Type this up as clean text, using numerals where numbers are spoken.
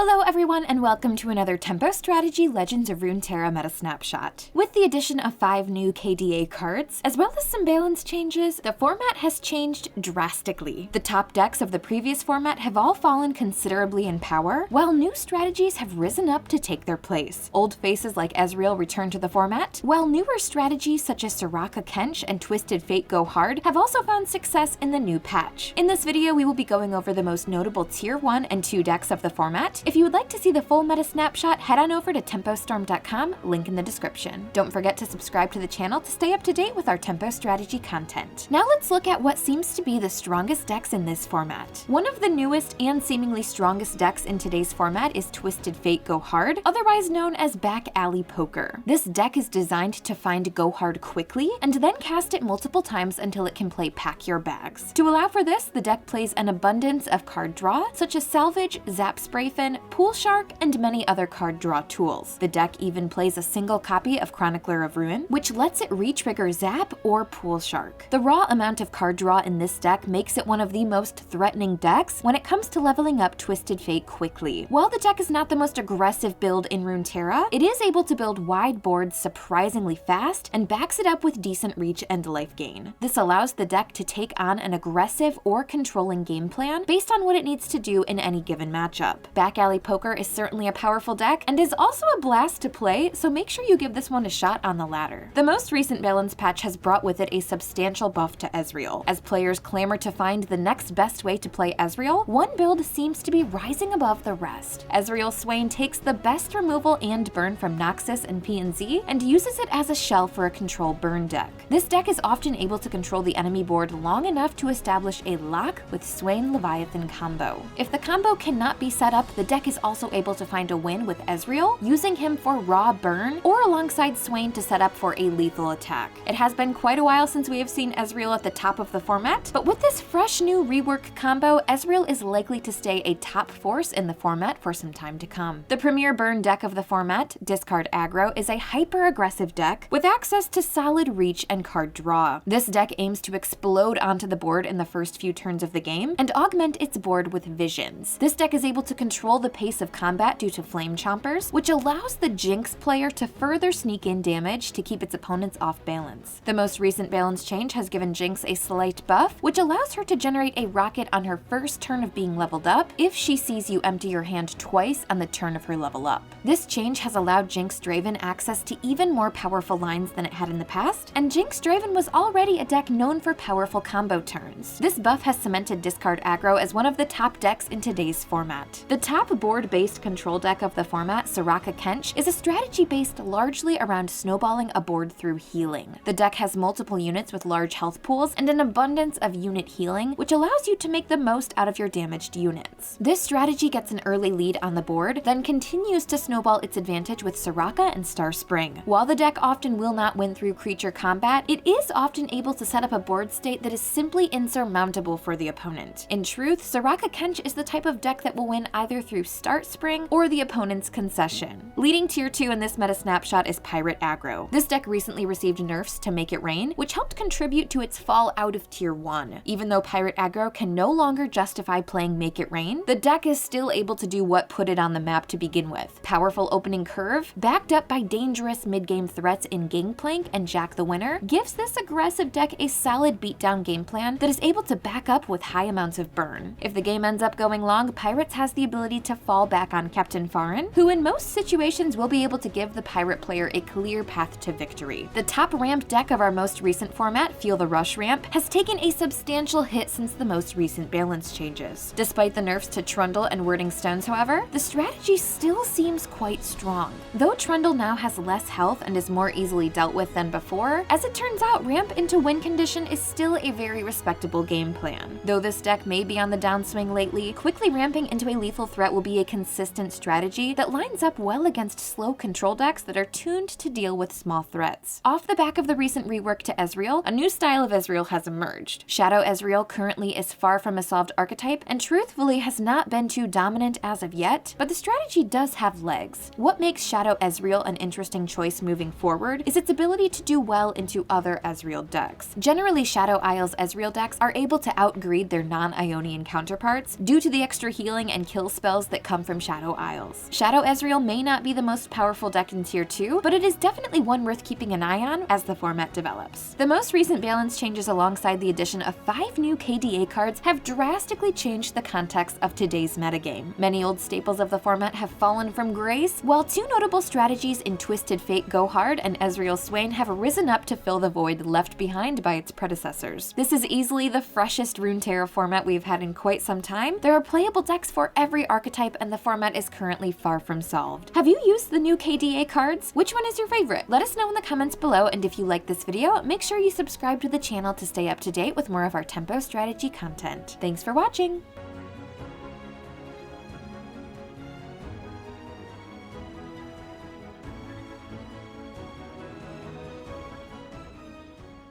Hello everyone and welcome to another Tempo Strategy Legends of Runeterra meta snapshot. With the addition of 5 new KDA cards, as well as some balance changes, the format has changed drastically. The top decks of the previous format have all fallen considerably in power, while new strategies have risen up to take their place. Old faces like Ezreal return to the format, while newer strategies such as Soraka Kench and Twisted Fate Go Hard have also found success in the new patch. In this video, we will be going over the most notable Tier 1 and 2 decks of the format. If you would like to see the full meta snapshot, head on over to tempostorm.com, link in the description. Don't forget to subscribe to the channel to stay up to date with our Tempo Strategy content. Now let's look at what seems to be the strongest decks in this format. One of the newest and seemingly strongest decks in today's format is Twisted Fate Go Hard, otherwise known as Back Alley Poker. This deck is designed to find Go Hard quickly and then cast it multiple times until it can play Pack Your Bags. To allow for this, the deck plays an abundance of card draw, such as Salvage, Zap Sprayfin, Pool Shark, and many other card draw tools. The deck even plays a single copy of Chronicler of Ruin, which lets it re-trigger Zap or Pool Shark. The raw amount of card draw in this deck makes it one of the most threatening decks when it comes to leveling up Twisted Fate quickly. While the deck is not the most aggressive build in Runeterra, it is able to build wide boards surprisingly fast and backs it up with decent reach and life gain. This allows the deck to take on an aggressive or controlling game plan based on what it needs to do in any given matchup. Back Alley Poker is certainly a powerful deck and is also a blast to play, so make sure you give this one a shot on the ladder. The most recent balance patch has brought with it a substantial buff to Ezreal. As players clamor to find the next best way to play Ezreal, one build seems to be rising above the rest. Ezreal Swain takes the best removal and burn from Noxus and PNZ and uses it as a shell for a control burn deck. This deck is often able to control the enemy board long enough to establish a lock with Swain Leviathan combo. If the combo cannot be set up, the deck is also able to find a win with Ezreal, using him for raw burn or alongside Swain to set up for a lethal attack. It has been quite a while since we have seen Ezreal at the top of the format, but with this fresh new rework combo, Ezreal is likely to stay a top force in the format for some time to come. The premier burn deck of the format, Discard Aggro, is a hyper-aggressive deck with access to solid reach and card draw. This deck aims to explode onto the board in the first few turns of the game and augment its board with visions. This deck is able to control the pace of combat due to Flame Chompers, which allows the Jinx player to further sneak in damage to keep its opponents off balance. The most recent balance change has given Jinx a slight buff, which allows her to generate a rocket on her first turn of being leveled up if she sees you empty your hand twice on the turn of her level up. This change has allowed Jinx Draven access to even more powerful lines than it had in the past, and Jinx Draven was already a deck known for powerful combo turns. This buff has cemented Discard Aggro as one of the top decks in today's format. The top board-based control deck of the format, Soraka Kench, is a strategy based largely around snowballing a board through healing. The deck has multiple units with large health pools and an abundance of unit healing, which allows you to make the most out of your damaged units. This strategy gets an early lead on the board, then continues to snowball its advantage with Soraka and Star Spring. While the deck often will not win through creature combat, it is often able to set up a board state that is simply insurmountable for the opponent. In truth, Soraka Kench is the type of deck that will win either through Start Spring or the opponent's concession. Leading Tier 2 in this meta snapshot is Pirate Aggro. This deck recently received nerfs to Make It Rain, which helped contribute to its fall out of Tier 1. Even though Pirate Aggro can no longer justify playing Make It Rain, the deck is still able to do what put it on the map to begin with. Powerful opening curve, backed up by dangerous mid-game threats in Gangplank and Jack the Winner, gives this aggressive deck a solid beatdown game plan that is able to back up with high amounts of burn. If the game ends up going long, Pirates has the ability to fall back on Captain Farin, who in most situations will be able to give the pirate player a clear path to victory. The top ramp deck of our most recent format, Feel the Rush ramp, has taken a substantial hit since the most recent balance changes. Despite the nerfs to Trundle and Wording Stones, however, the strategy still seems quite strong. Though Trundle now has less health and is more easily dealt with than before, as it turns out, ramp into win condition is still a very respectable game plan. Though this deck may be on the downswing lately, quickly ramping into a lethal threat will be a consistent strategy that lines up well against slow control decks that are tuned to deal with small threats. Off the back of the recent rework to Ezreal, a new style of Ezreal has emerged. Shadow Ezreal currently is far from a solved archetype and truthfully has not been too dominant as of yet, but the strategy does have legs. What makes Shadow Ezreal an interesting choice moving forward is its ability to do well into other Ezreal decks. Generally, Shadow Isles Ezreal decks are able to outgreed their non-Ionian counterparts due to the extra healing and kill spells that come from Shadow Isles. Shadow Ezreal may not be the most powerful deck in Tier 2, but it is definitely one worth keeping an eye on as the format develops. The most recent balance changes alongside the addition of 5 new KDA cards have drastically changed the context of today's metagame. Many old staples of the format have fallen from grace, while 2 notable strategies in Twisted Fate Go Hard and Ezreal Swain have risen up to fill the void left behind by its predecessors. This is easily the freshest Runeterra format we've had in quite some time. There are playable decks for every archetype, and the format is currently far from solved. Have you used the new KDA cards? Which one is your favorite? Let us know in the comments below, and if you like this video, make sure you subscribe to the channel to stay up to date with more of our tempo strategy content. Thanks for watching!